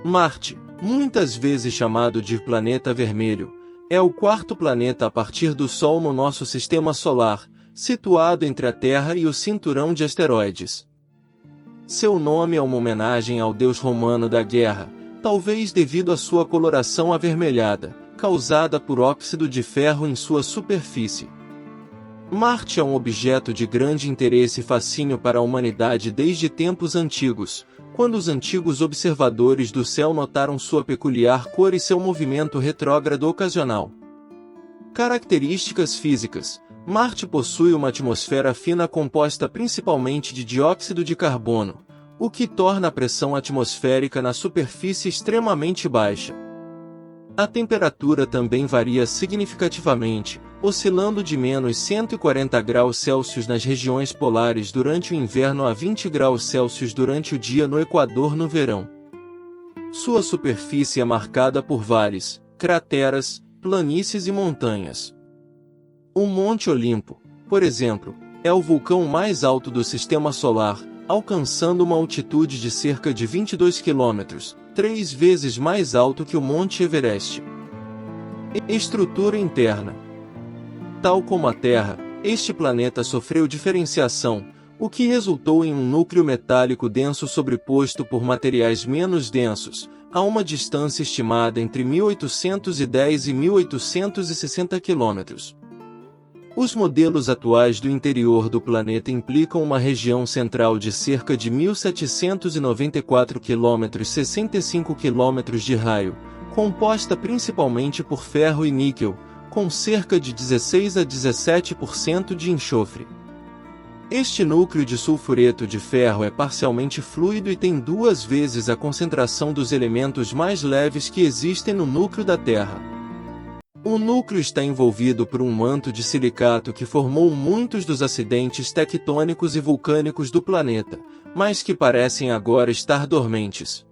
Marte, muitas vezes chamado de planeta vermelho, é o quarto planeta a partir do Sol no nosso sistema solar, situado entre a Terra e o cinturão de asteroides. Seu nome é uma homenagem ao deus romano da guerra, talvez devido à sua coloração avermelhada, causada por óxido de ferro em sua superfície. Marte é um objeto de grande interesse e fascínio para a humanidade desde tempos antigos, quando os antigos observadores do céu notaram sua peculiar cor e seu movimento retrógrado ocasional. Características físicas: Marte possui uma atmosfera fina composta principalmente de dióxido de carbono, o que torna a pressão atmosférica na superfície extremamente baixa. A temperatura também varia significativamente, oscilando de menos 140 graus Celsius nas regiões polares durante o inverno a 20 graus Celsius durante o dia no Equador no verão. Sua superfície é marcada por vales, crateras, planícies e montanhas. O Monte Olimpo, por exemplo, é o vulcão mais alto do Sistema Solar, alcançando uma altitude de cerca de 22 quilômetros, 3 vezes mais alto que o Monte Everest. Estrutura interna. Tal como a Terra, este planeta sofreu diferenciação, o que resultou em um núcleo metálico denso sobreposto por materiais menos densos, a uma distância estimada entre 1810 e 1860 quilômetros. Os modelos atuais do interior do planeta implicam uma região central de cerca de 1.794 km, 65 km de raio, composta principalmente por ferro e níquel, com cerca de 16 a 17% de enxofre. Este núcleo de sulfureto de ferro é parcialmente fluido e tem 2 vezes a concentração dos elementos mais leves que existem no núcleo da Terra. O núcleo está envolvido por um manto de silicato que formou muitos dos acidentes tectônicos e vulcânicos do planeta, mas que parecem agora estar dormentes.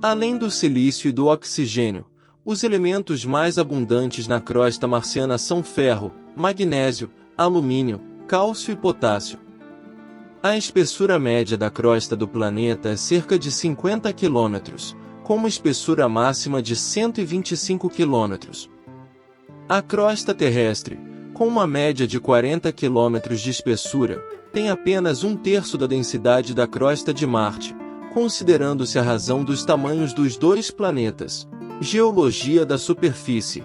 Além do silício e do oxigênio, os elementos mais abundantes na crosta marciana são ferro, magnésio, alumínio, cálcio e potássio. A espessura média da crosta do planeta é cerca de 50 km, com uma espessura máxima de 125 km. A crosta terrestre, com uma média de 40 km de espessura, tem apenas 1/3 da densidade da crosta de Marte, considerando-se a razão dos tamanhos dos dois planetas. Geologia da superfície.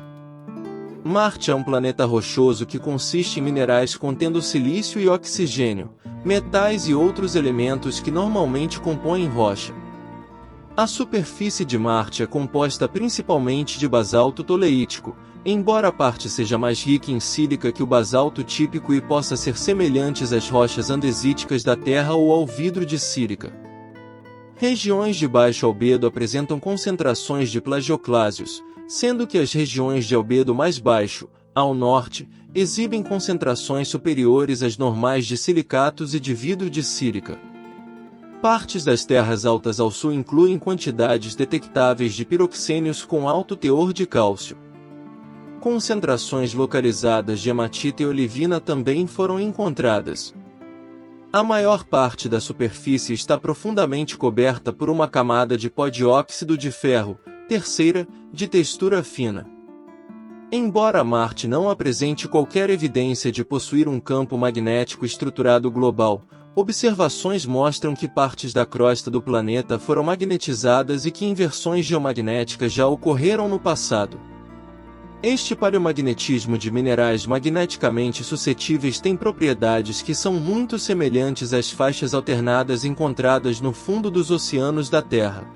Marte é um planeta rochoso que consiste em minerais contendo silício e oxigênio, metais e outros elementos que normalmente compõem rocha. A superfície de Marte é composta principalmente de basalto toleítico, embora a parte seja mais rica em sílica que o basalto típico e possa ser semelhantes às rochas andesíticas da Terra ou ao vidro de sílica. Regiões de baixo albedo apresentam concentrações de plagioclásios, sendo que as regiões de albedo mais baixo, ao norte, exibem concentrações superiores às normais de silicatos e de vidro de sílica. Partes das terras altas ao sul incluem quantidades detectáveis de piroxênios com alto teor de cálcio. Concentrações localizadas de hematita e olivina também foram encontradas. A maior parte da superfície está profundamente coberta por uma camada de pó de óxido de ferro, terceira, de textura fina. Embora Marte não apresente qualquer evidência de possuir um campo magnético estruturado global, observações mostram que partes da crosta do planeta foram magnetizadas e que inversões geomagnéticas já ocorreram no passado. Este paleomagnetismo de minerais magneticamente suscetíveis tem propriedades que são muito semelhantes às faixas alternadas encontradas no fundo dos oceanos da Terra.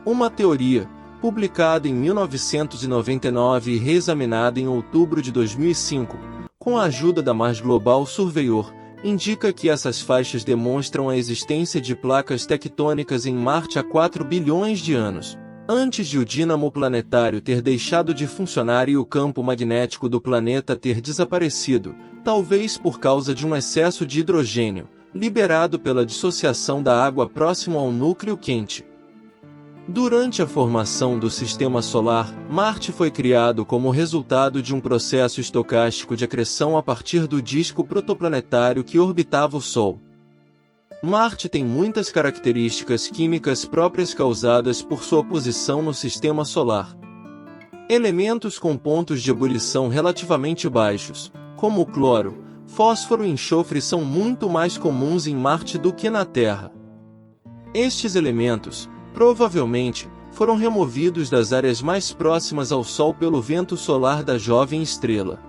Uma teoria, publicada em 1999 e reexaminada em outubro de 2005, com a ajuda da Mars Global Surveyor, indica que essas faixas demonstram a existência de placas tectônicas em Marte há 4 bilhões de anos. Antes de o dínamo planetário ter deixado de funcionar e o campo magnético do planeta ter desaparecido, talvez por causa de um excesso de hidrogênio, liberado pela dissociação da água próximo ao núcleo quente. Durante a formação do Sistema Solar, Marte foi criado como resultado de um processo estocástico de acreção a partir do disco protoplanetário que orbitava o Sol. Marte tem muitas características químicas próprias causadas por sua posição no Sistema Solar. Elementos com pontos de ebulição relativamente baixos, como o cloro, fósforo e enxofre são muito mais comuns em Marte do que na Terra. Estes elementos, provavelmente, foram removidos das áreas mais próximas ao Sol pelo vento solar da jovem estrela.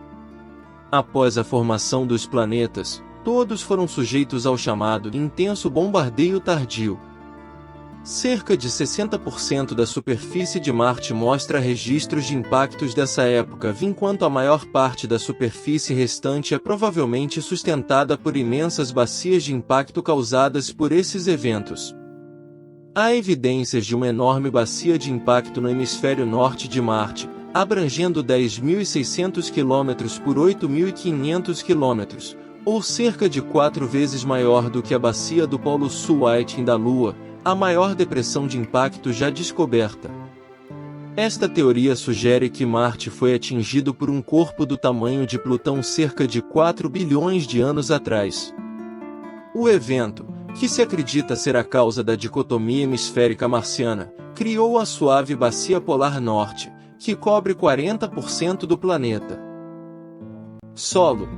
Após a formação dos planetas, todos foram sujeitos ao chamado intenso bombardeio tardio. Cerca de 60% da superfície de Marte mostra registros de impactos dessa época, enquanto a maior parte da superfície restante é provavelmente sustentada por imensas bacias de impacto causadas por esses eventos. Há evidências de uma enorme bacia de impacto no hemisfério norte de Marte, abrangendo 10.600 km por 8.500 km, ou cerca de 4 vezes maior do que a bacia do Polo Sul Whiting da Lua, a maior depressão de impacto já descoberta. Esta teoria sugere que Marte foi atingido por um corpo do tamanho de Plutão cerca de 4 bilhões de anos atrás. O evento, que se acredita ser a causa da dicotomia hemisférica marciana, criou a suave bacia polar norte, que cobre 40% do planeta. Solo.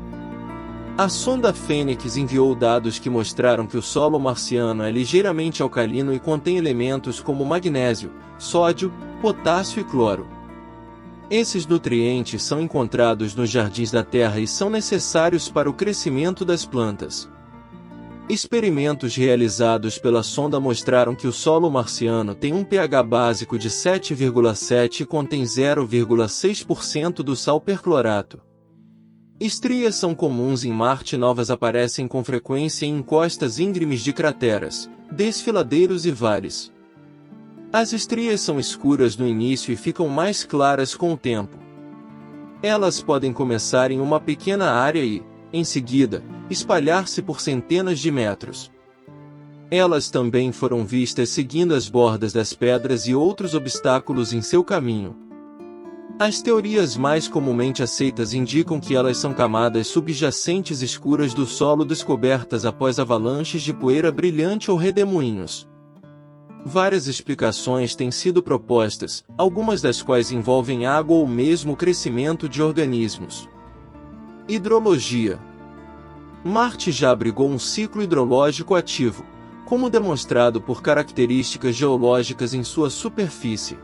A sonda Fênix enviou dados que mostraram que o solo marciano é ligeiramente alcalino e contém elementos como magnésio, sódio, potássio e cloro. Esses nutrientes são encontrados nos jardins da Terra e são necessários para o crescimento das plantas. Experimentos realizados pela sonda mostraram que o solo marciano tem um pH básico de 7,7 e contém 0,6% do sal perclorato. Estrias são comuns em Marte. Novas aparecem com frequência em encostas íngremes de crateras, desfiladeiros e vales. As estrias são escuras no início e ficam mais claras com o tempo. Elas podem começar em uma pequena área e, em seguida, espalhar-se por centenas de metros. Elas também foram vistas seguindo as bordas das pedras e outros obstáculos em seu caminho. As teorias mais comumente aceitas indicam que elas são camadas subjacentes escuras do solo descobertas após avalanches de poeira brilhante ou redemoinhos. Várias explicações têm sido propostas, algumas das quais envolvem água ou mesmo o crescimento de organismos. Hidrologia. Marte já abrigou um ciclo hidrológico ativo, como demonstrado por características geológicas em sua superfície.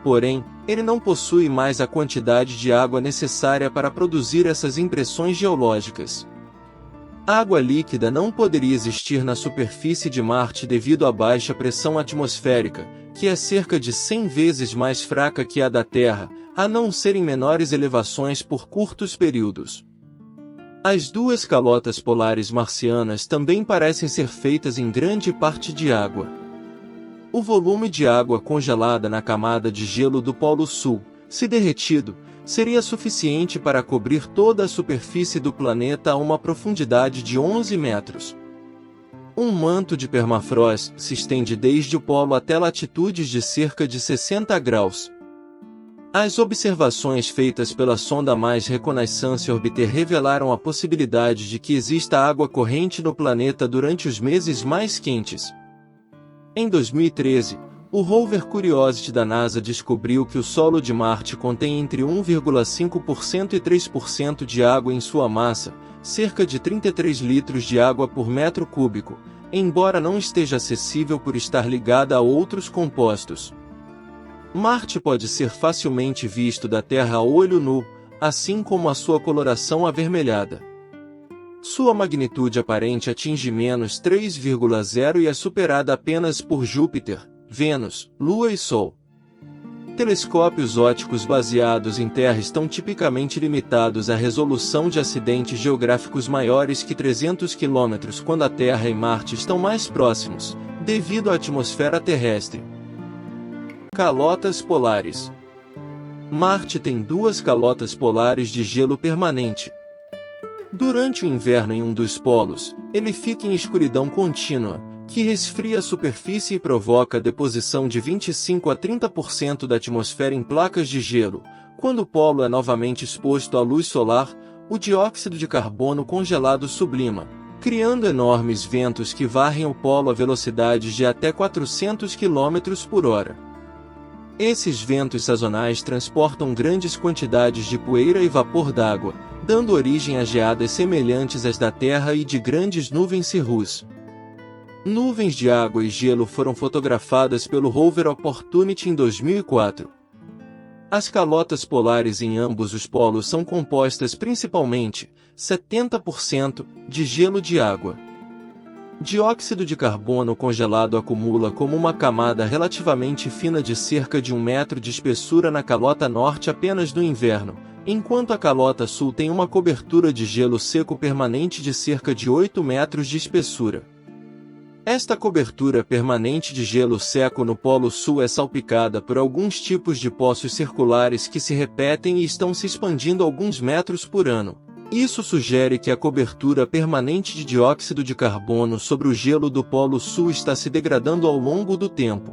Porém, ele não possui mais a quantidade de água necessária para produzir essas impressões geológicas. Água líquida não poderia existir na superfície de Marte devido à baixa pressão atmosférica, que é cerca de 100 vezes mais fraca que a da Terra, a não ser em menores elevações por curtos períodos. As duas calotas polares marcianas também parecem ser feitas em grande parte de água. O volume de água congelada na camada de gelo do Polo Sul, se derretido, seria suficiente para cobrir toda a superfície do planeta a uma profundidade de 11 metros. Um manto de permafrost se estende desde o polo até latitudes de cerca de 60 graus. As observações feitas pela sonda Mars Reconnaissance Orbiter revelaram a possibilidade de que exista água corrente no planeta durante os meses mais quentes. Em 2013, o rover Curiosity da NASA descobriu que o solo de Marte contém entre 1,5% e 3% de água em sua massa, cerca de 33 litros de água por metro cúbico, embora não esteja acessível por estar ligada a outros compostos. Marte pode ser facilmente visto da Terra a olho nu, assim como a sua coloração avermelhada. Sua magnitude aparente atinge -3,0 e é superada apenas por Júpiter, Vênus, Lua e Sol. Telescópios ópticos baseados em Terra estão tipicamente limitados à resolução de acidentes geográficos maiores que 300 km quando a Terra e Marte estão mais próximos, devido à atmosfera terrestre. Calotas polares. Marte tem duas calotas polares de gelo permanente. Durante o inverno em um dos polos, ele fica em escuridão contínua, que resfria a superfície e provoca a deposição de 25 a 30% da atmosfera em placas de gelo. Quando o polo é novamente exposto à luz solar, o dióxido de carbono congelado sublima, criando enormes ventos que varrem o polo a velocidades de até 400 km por hora. Esses ventos sazonais transportam grandes quantidades de poeira e vapor d'água, dando origem a geadas semelhantes às da Terra e de grandes nuvens cirrus. Nuvens de água e gelo foram fotografadas pelo rover Opportunity em 2004. As calotas polares em ambos os polos são compostas principalmente, 70%, de gelo de água. Dióxido de carbono congelado acumula como uma camada relativamente fina de cerca de 1 metro de espessura na calota norte apenas no inverno, enquanto a calota sul tem uma cobertura de gelo seco permanente de cerca de 8 metros de espessura. Esta cobertura permanente de gelo seco no Polo Sul é salpicada por alguns tipos de poços circulares que se repetem e estão se expandindo alguns metros por ano. Isso sugere que a cobertura permanente de dióxido de carbono sobre o gelo do Polo Sul está se degradando ao longo do tempo.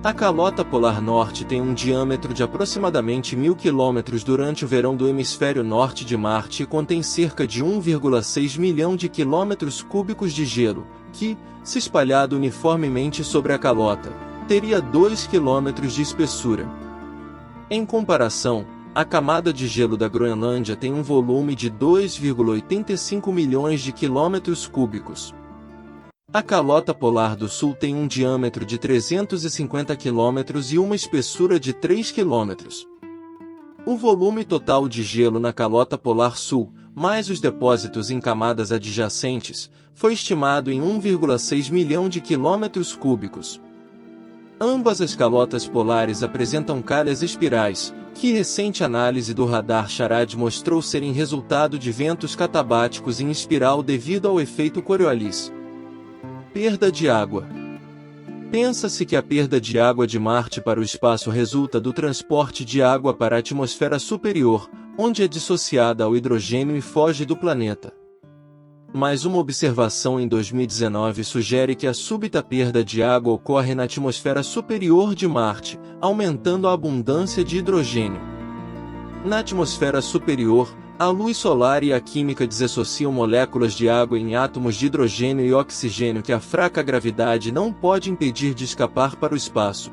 A calota polar norte tem um diâmetro de aproximadamente 1.000 km durante o verão do hemisfério norte de Marte e contém cerca de 1,6 milhão de quilômetros cúbicos de gelo, que, se espalhado uniformemente sobre a calota, teria 2 km de espessura. Em comparação, a camada de gelo da Groenlândia tem um volume de 2,85 milhões de quilômetros cúbicos. A calota polar do sul tem um diâmetro de 350 km e uma espessura de 3 km. O volume total de gelo na calota polar sul, mais os depósitos em camadas adjacentes, foi estimado em 1,6 milhão de quilômetros cúbicos. Ambas as calotas polares apresentam calhas espirais, que recente análise do radar Charad mostrou serem resultado de ventos catabáticos em espiral devido ao efeito Coriolis. Perda de água. Pensa-se que a perda de água de Marte para o espaço resulta do transporte de água para a atmosfera superior, onde é dissociada ao hidrogênio e foge do planeta. Mas uma observação em 2019 sugere que a súbita perda de água ocorre na atmosfera superior de Marte, aumentando a abundância de hidrogênio. Na atmosfera superior, a luz solar e a química desassociam moléculas de água em átomos de hidrogênio e oxigênio que a fraca gravidade não pode impedir de escapar para o espaço.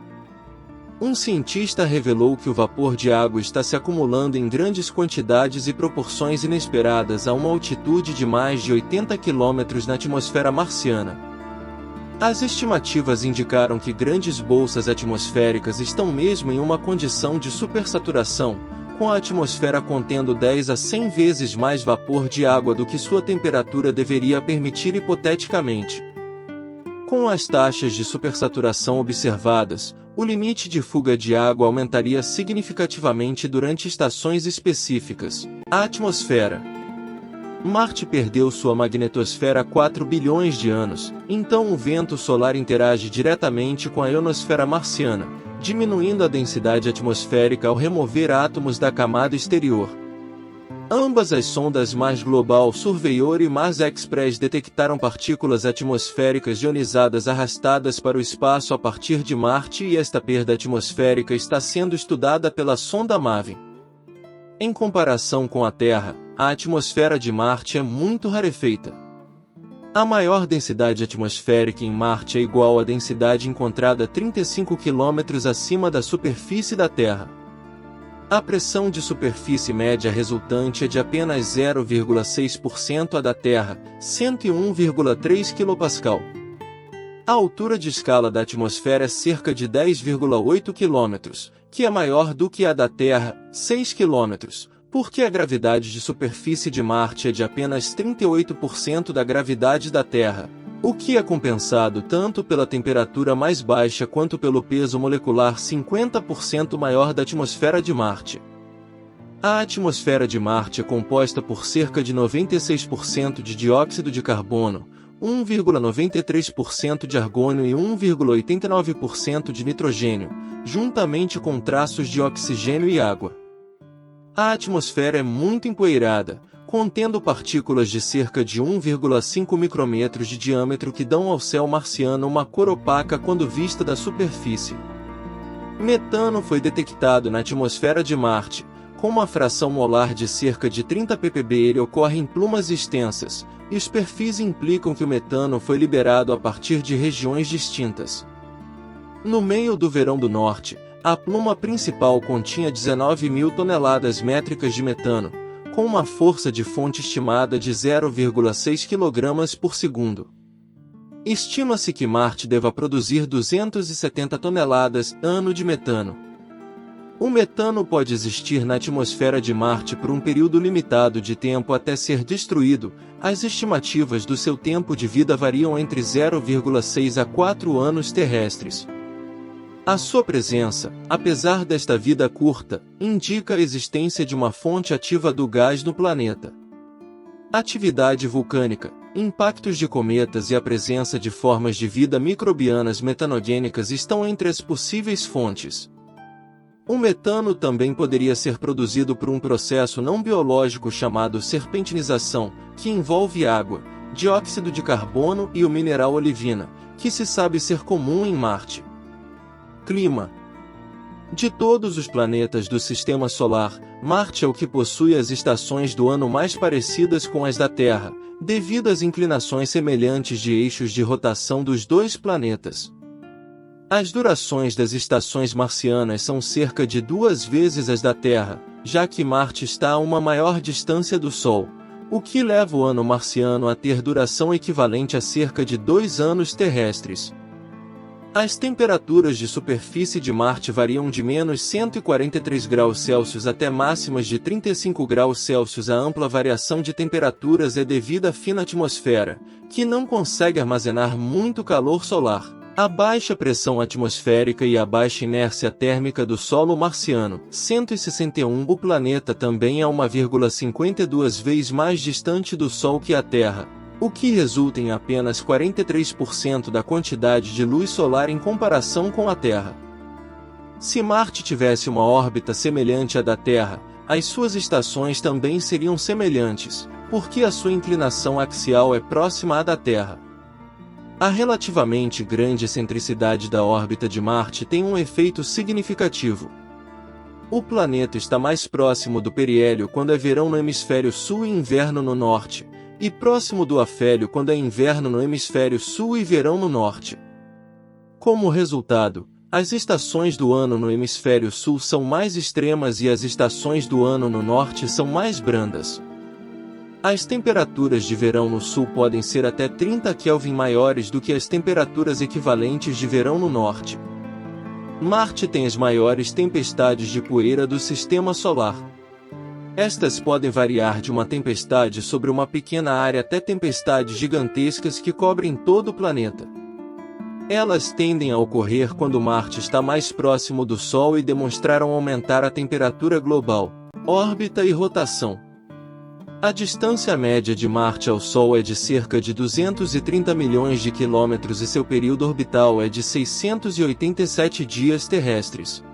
Um cientista revelou que o vapor de água está se acumulando em grandes quantidades e proporções inesperadas a uma altitude de mais de 80 km na atmosfera marciana. As estimativas indicaram que grandes bolsas atmosféricas estão mesmo em uma condição de supersaturação, com a atmosfera contendo 10 a 100 vezes mais vapor de água do que sua temperatura deveria permitir hipoteticamente. Com as taxas de supersaturação observadas, o limite de fuga de água aumentaria significativamente durante estações específicas. A atmosfera. Marte perdeu sua magnetosfera há 4 bilhões de anos, então o vento solar interage diretamente com a ionosfera marciana, diminuindo a densidade atmosférica ao remover átomos da camada exterior. Ambas as sondas Mars Global Surveyor e Mars Express detectaram partículas atmosféricas ionizadas arrastadas para o espaço a partir de Marte e esta perda atmosférica está sendo estudada pela sonda MAVEN. Em comparação com a Terra, a atmosfera de Marte é muito rarefeita. A maior densidade atmosférica em Marte é igual à densidade encontrada 35 km acima da superfície da Terra. A pressão de superfície média resultante é de apenas 0,6% a da Terra, 101,3 kPa. A altura de escala da atmosfera é cerca de 10,8 km, que é maior do que a da Terra, 6 km, porque a gravidade de superfície de Marte é de apenas 38% da gravidade da Terra, o que é compensado tanto pela temperatura mais baixa quanto pelo peso molecular 50% maior da atmosfera de Marte. A atmosfera de Marte é composta por cerca de 96% de dióxido de carbono, 1,93% de argônio e 1,89% de nitrogênio, juntamente com traços de oxigênio e água. A atmosfera é muito empoeirada, contendo partículas de cerca de 1,5 micrômetros de diâmetro que dão ao céu marciano uma cor opaca quando vista da superfície. Metano foi detectado na atmosfera de Marte, Com uma fração molar de cerca de 30 ppb, ele ocorre em plumas extensas, e os perfis implicam que o metano foi liberado a partir de regiões distintas. No meio do verão do norte, a pluma principal continha 19.000 toneladas métricas de metano, com uma força de fonte estimada de 0,6 kg por segundo. Estima-se que Marte deva produzir 270 toneladas ano de metano. O metano pode existir na atmosfera de Marte por um período limitado de tempo até ser destruído. As estimativas do seu tempo de vida variam entre 0,6 a 4 anos terrestres. A sua presença, apesar desta vida curta, indica a existência de uma fonte ativa do gás no planeta. Atividade vulcânica, impactos de cometas e a presença de formas de vida microbianas metanogênicas estão entre as possíveis fontes. O metano também poderia ser produzido por um processo não biológico chamado serpentinização, que envolve água, dióxido de carbono e o mineral olivina, que se sabe ser comum em Marte. Clima. De todos os planetas do Sistema Solar, Marte é o que possui as estações do ano mais parecidas com as da Terra, devido às inclinações semelhantes de eixos de rotação dos dois planetas. As durações das estações marcianas são cerca de 2 vezes as da Terra, já que Marte está a uma maior distância do Sol, o que leva o ano marciano a ter duração equivalente a cerca de 2 anos terrestres. As temperaturas de superfície de Marte variam de menos 143 graus Celsius até máximas de 35 graus Celsius. A ampla variação de temperaturas é devida à fina atmosfera, que não consegue armazenar muito calor solar, a baixa pressão atmosférica e a baixa inércia térmica do solo marciano. 161. O planeta também é 1,52 vezes mais distante do Sol que a Terra, o que resulta em apenas 43% da quantidade de luz solar em comparação com a Terra. Se Marte tivesse uma órbita semelhante à da Terra, as suas estações também seriam semelhantes, porque a sua inclinação axial é próxima à da Terra. A relativamente grande excentricidade da órbita de Marte tem um efeito significativo. O planeta está mais próximo do periélio quando é verão no hemisfério sul e inverno no norte, e próximo do afélio quando é inverno no hemisfério sul e verão no norte. Como resultado, as estações do ano no hemisfério sul são mais extremas e as estações do ano no norte são mais brandas. As temperaturas de verão no sul podem ser até 30 Kelvin maiores do que as temperaturas equivalentes de verão no norte. Marte tem as maiores tempestades de poeira do Sistema Solar. Estas podem variar de uma tempestade sobre uma pequena área até tempestades gigantescas que cobrem todo o planeta. Elas tendem a ocorrer quando Marte está mais próximo do Sol e demonstraram aumentar a temperatura global, órbita e rotação. A distância média de Marte ao Sol é de cerca de 230 milhões de quilômetros e seu período orbital é de 687 dias terrestres.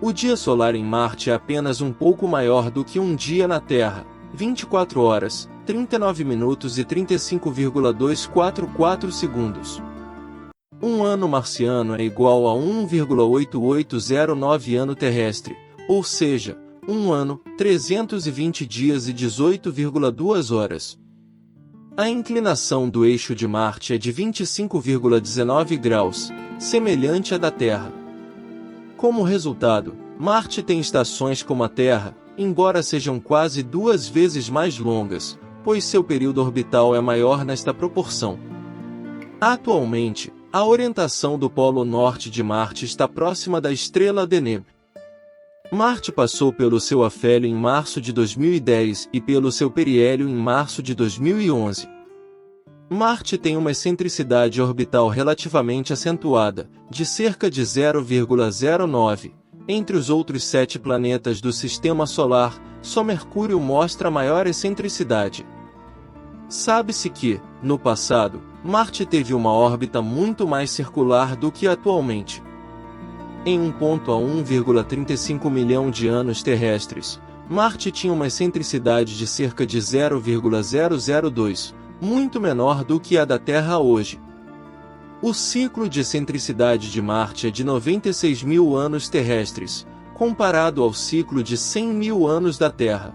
O dia solar em Marte é apenas um pouco maior do que um dia na Terra, 24 horas, 39 minutos e 35,244 segundos. Um ano marciano é igual a 1,8809 ano terrestre, ou seja, um ano, 320 dias e 18,2 horas. A inclinação do eixo de Marte é de 25,19 graus, semelhante à da Terra. Como resultado, Marte tem estações como a Terra, embora sejam quase 2 vezes mais longas, pois seu período orbital é maior nesta proporção. Atualmente, a orientação do polo norte de Marte está próxima da estrela Deneb. Marte passou pelo seu afélio em março de 2010 e pelo seu periélio em março de 2011. Marte tem uma excentricidade orbital relativamente acentuada, de cerca de 0,09. Entre os outros 7 planetas do Sistema Solar, só Mercúrio mostra maior excentricidade. Sabe-se que, no passado, Marte teve uma órbita muito mais circular do que atualmente. Em 1 a 1,35 milhão de anos terrestres, Marte tinha uma excentricidade de cerca de 0,002, muito menor do que a da Terra hoje. O ciclo de excentricidade de Marte é de 96 mil anos terrestres, comparado ao ciclo de 100 mil anos da Terra.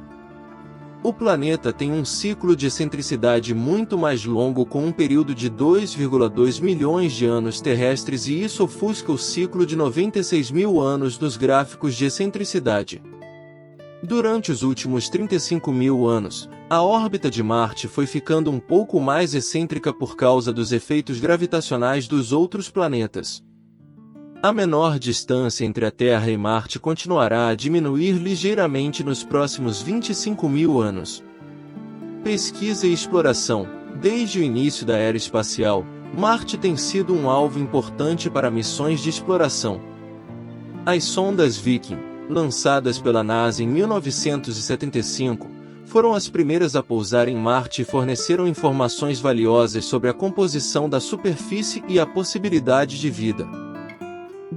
O planeta tem um ciclo de excentricidade muito mais longo, com um período de 2,2 milhões de anos terrestres, e isso ofusca o ciclo de 96 mil anos dos gráficos de excentricidade. Durante os últimos 35 mil anos, a órbita de Marte foi ficando um pouco mais excêntrica por causa dos efeitos gravitacionais dos outros planetas. A menor distância entre a Terra e Marte continuará a diminuir ligeiramente nos próximos 25 mil anos. Pesquisa e exploração. Desde o início da era espacial, Marte tem sido um alvo importante para missões de exploração. As sondas Viking, lançadas pela NASA em 1975, foram as primeiras a pousar em Marte e forneceram informações valiosas sobre a composição da superfície e a possibilidade de vida.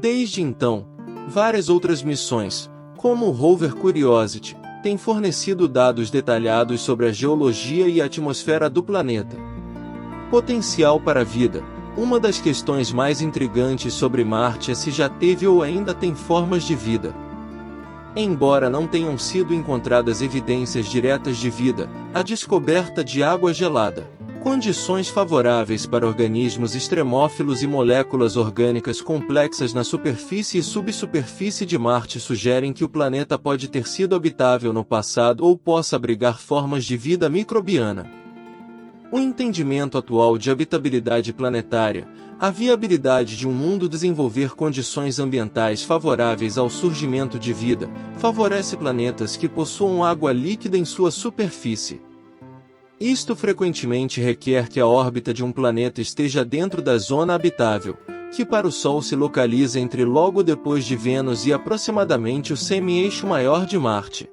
Desde então, várias outras missões, como o rover Curiosity, têm fornecido dados detalhados sobre a geologia e a atmosfera do planeta. Potencial para a vida. Uma das questões mais intrigantes sobre Marte é se já teve ou ainda tem formas de vida. Embora não tenham sido encontradas evidências diretas de vida, a descoberta de água gelada, condições favoráveis para organismos extremófilos e moléculas orgânicas complexas na superfície e subsuperfície de Marte sugerem que o planeta pode ter sido habitável no passado ou possa abrigar formas de vida microbiana. O entendimento atual de habitabilidade planetária, a viabilidade de um mundo desenvolver condições ambientais favoráveis ao surgimento de vida, favorece planetas que possuam água líquida em sua superfície. Isto frequentemente requer que a órbita de um planeta esteja dentro da zona habitável, que para o Sol se localiza entre logo depois de Vênus e aproximadamente o semi-eixo maior de Marte.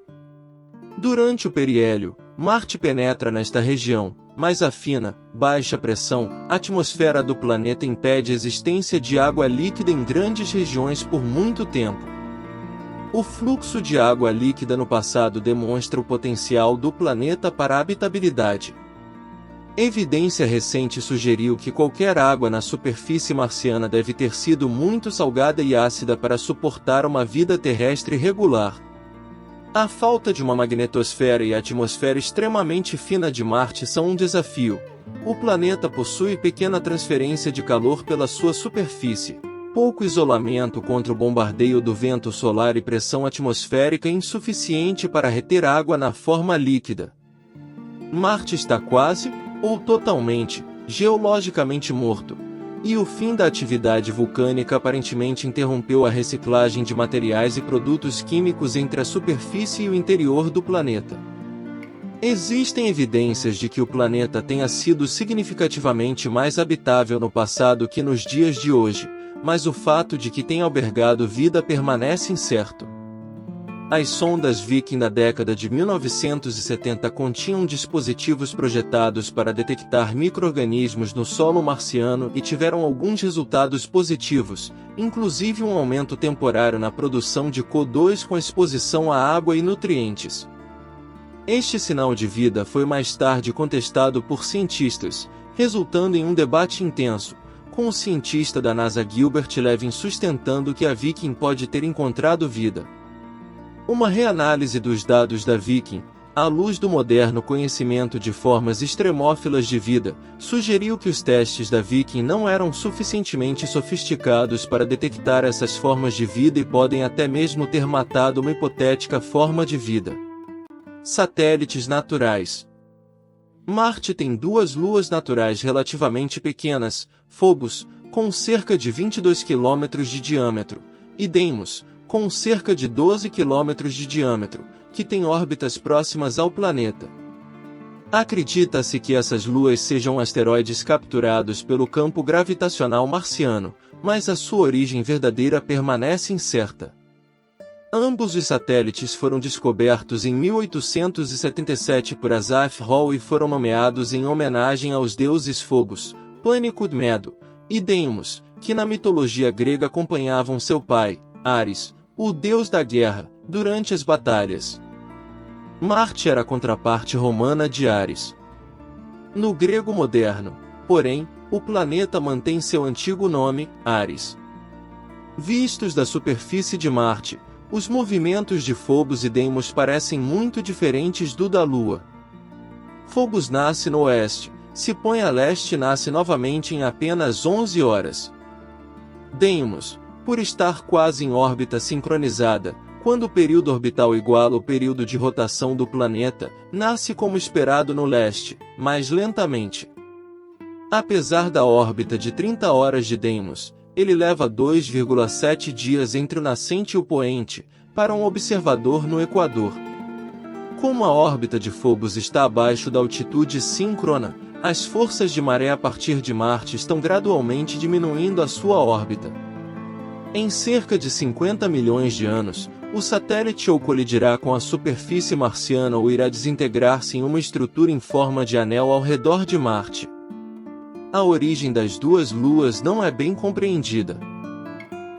Durante o periélio, Marte penetra nesta região, mas a fina, baixa pressão, atmosfera do planeta impede a existência de água líquida em grandes regiões por muito tempo. O fluxo de água líquida no passado demonstra o potencial do planeta para a habitabilidade. Evidência recente sugeriu que qualquer água na superfície marciana deve ter sido muito salgada e ácida para suportar uma vida terrestre regular. A falta de uma magnetosfera e a atmosfera extremamente fina de Marte são um desafio. O planeta possui pequena transferência de calor pela sua superfície, pouco isolamento contra o bombardeio do vento solar e pressão atmosférica insuficiente para reter água na forma líquida. Marte está quase, ou totalmente, geologicamente morto, e o fim da atividade vulcânica aparentemente interrompeu a reciclagem de materiais e produtos químicos entre a superfície e o interior do planeta. Existem evidências de que o planeta tenha sido significativamente mais habitável no passado que nos dias de hoje, mas o fato de que tenha albergado vida permanece incerto. As sondas Viking da década de 1970 continham dispositivos projetados para detectar micro-organismos no solo marciano e tiveram alguns resultados positivos, inclusive um aumento temporário na produção de CO2 com exposição à água e nutrientes. Este sinal de vida foi mais tarde contestado por cientistas, resultando em um debate intenso, com o cientista da NASA Gilbert Levin sustentando que a Viking pode ter encontrado vida. Uma reanálise dos dados da Viking, à luz do moderno conhecimento de formas extremófilas de vida, sugeriu que os testes da Viking não eram suficientemente sofisticados para detectar essas formas de vida e podem até mesmo ter matado uma hipotética forma de vida. Satélites naturais. Marte tem duas luas naturais relativamente pequenas, Phobos, com cerca de 22 km de diâmetro, e Deimos, com cerca de 12 km de diâmetro, que têm órbitas próximas ao planeta. Acredita-se que essas luas sejam asteroides capturados pelo campo gravitacional marciano, mas a sua origem verdadeira permanece incerta. Ambos os satélites foram descobertos em 1877 por Asaph Hall e foram nomeados em homenagem aos deuses Phobos, Planicud Medo, e Deimos, que na mitologia grega acompanhavam seu pai, Ares, o deus da guerra, durante as batalhas. Marte era a contraparte romana de Ares. No grego moderno, porém, o planeta mantém seu antigo nome, Ares. Vistos da superfície de Marte, Os movimentos de Phobos e Deimos parecem muito diferentes do da Lua. Phobos nasce no oeste, se põe a leste e nasce novamente em apenas 11 horas. Deimos, por estar quase em órbita sincronizada, quando o período orbital iguala o período de rotação do planeta, nasce como esperado no leste, mais lentamente. Apesar da órbita de 30 horas de Deimos, ele leva 2,7 dias entre o nascente e o poente, para um observador no Equador. Como a órbita de Phobos está abaixo da altitude síncrona, as forças de maré a partir de Marte estão gradualmente diminuindo a sua órbita. Em cerca de 50 milhões de anos, o satélite ou colidirá com a superfície marciana ou irá desintegrar-se em uma estrutura em forma de anel ao redor de Marte. A origem das duas luas não é bem compreendida.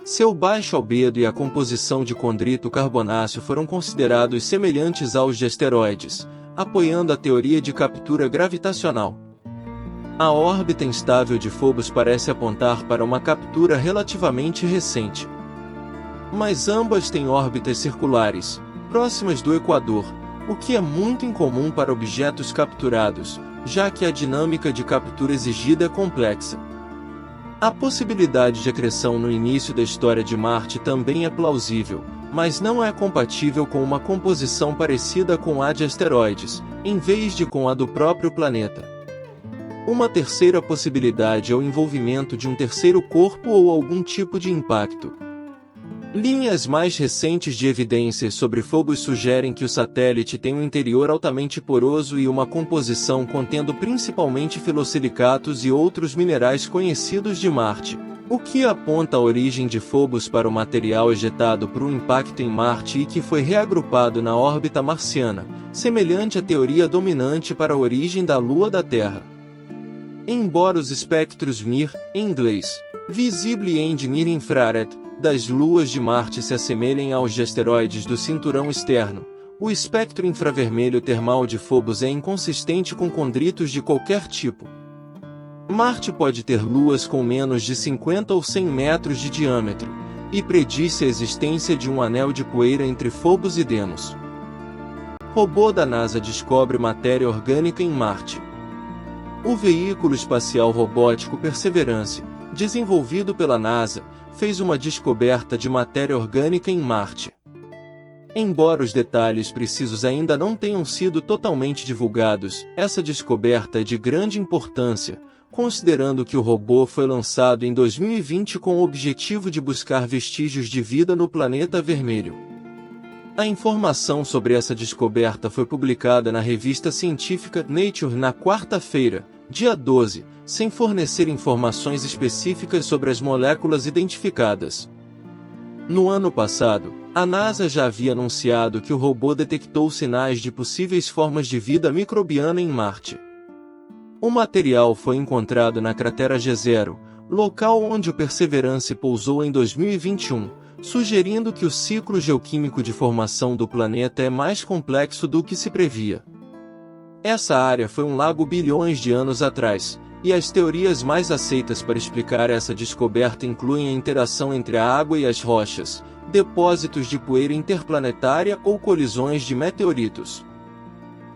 Seu baixo albedo e a composição de condrito carbonáceo foram considerados semelhantes aos de asteroides, apoiando a teoria de captura gravitacional. A órbita instável de Phobos parece apontar para uma captura relativamente recente. Mas ambas têm órbitas circulares, próximas do Equador, o que é muito incomum para objetos capturados, já que a dinâmica de captura exigida é complexa. A possibilidade de acreção no início da história de Marte também é plausível, mas não é compatível com uma composição parecida com a de asteroides, em vez de com a do próprio planeta. Uma terceira possibilidade é o envolvimento de um terceiro corpo ou algum tipo de impacto. Linhas mais recentes de evidências sobre Phobos sugerem que o satélite tem um interior altamente poroso e uma composição contendo principalmente filosilicatos e outros minerais conhecidos de Marte, o que aponta a origem de Phobos para o material ejetado por um impacto em Marte e que foi reagrupado na órbita marciana, semelhante à teoria dominante para a origem da Lua da Terra. Embora os espectros MIR, em inglês, Visible and Near Infrared, das luas de Marte se assemelhem aos de asteroides do cinturão externo, o espectro infravermelho termal de Phobos é inconsistente com condritos de qualquer tipo. Marte pode ter luas com menos de 50 ou 100 metros de diâmetro, e prediz-se a existência de um anel de poeira entre Phobos e Deimos. Robô da NASA descobre matéria orgânica em Marte. O veículo espacial robótico Perseverance, desenvolvido pela NASA, fez uma descoberta de matéria orgânica em Marte. Embora os detalhes precisos ainda não tenham sido totalmente divulgados, essa descoberta é de grande importância, considerando que o robô foi lançado em 2020 com o objetivo de buscar vestígios de vida no planeta vermelho. A informação sobre essa descoberta foi publicada na revista científica Nature na quarta-feira, dia 12, sem fornecer informações específicas sobre as moléculas identificadas. No ano passado, a NASA já havia anunciado que o robô detectou sinais de possíveis formas de vida microbiana em Marte. O material foi encontrado na cratera G0, local onde o Perseverance pousou em 2021, sugerindo que o ciclo geoquímico de formação do planeta é mais complexo do que se previa. Essa área foi um lago bilhões de anos atrás, e as teorias mais aceitas para explicar essa descoberta incluem a interação entre a água e as rochas, depósitos de poeira interplanetária ou colisões de meteoritos.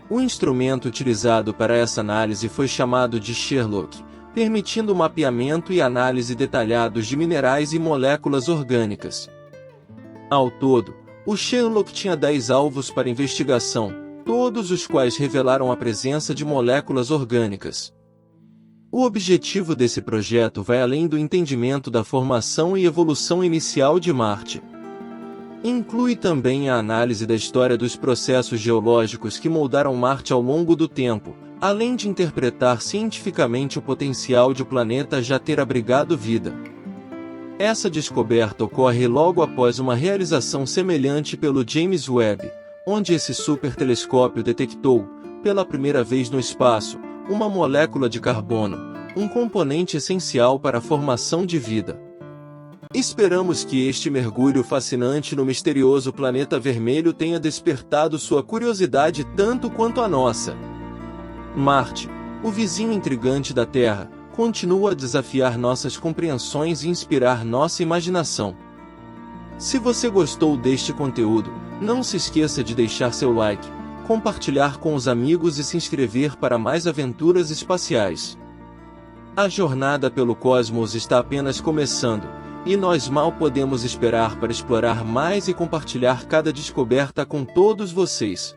O instrumento utilizado para essa análise foi chamado de Sherlock, permitindo o mapeamento e análise detalhados de minerais e moléculas orgânicas. Ao todo, o Sherlock tinha 10 alvos para investigação, todos os quais revelaram a presença de moléculas orgânicas. O objetivo desse projeto vai além do entendimento da formação e evolução inicial de Marte. Inclui também a análise da história dos processos geológicos que moldaram Marte ao longo do tempo, além de interpretar cientificamente o potencial de o planeta já ter abrigado vida. Essa descoberta ocorre logo após uma realização semelhante pelo James Webb, onde esse supertelescópio detectou, pela primeira vez no espaço, uma molécula de carbono, um componente essencial para a formação de vida. Esperamos que este mergulho fascinante no misterioso planeta vermelho tenha despertado sua curiosidade tanto quanto a nossa. Marte, o vizinho intrigante da Terra, continua a desafiar nossas compreensões e inspirar nossa imaginação. Se você gostou deste conteúdo, não se esqueça de deixar seu like, compartilhar com os amigos e se inscrever para mais aventuras espaciais. A jornada pelo cosmos está apenas começando, e nós mal podemos esperar para explorar mais e compartilhar cada descoberta com todos vocês.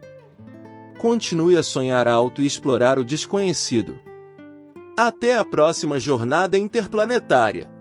Continue a sonhar alto e explorar o desconhecido. Até a próxima jornada interplanetária!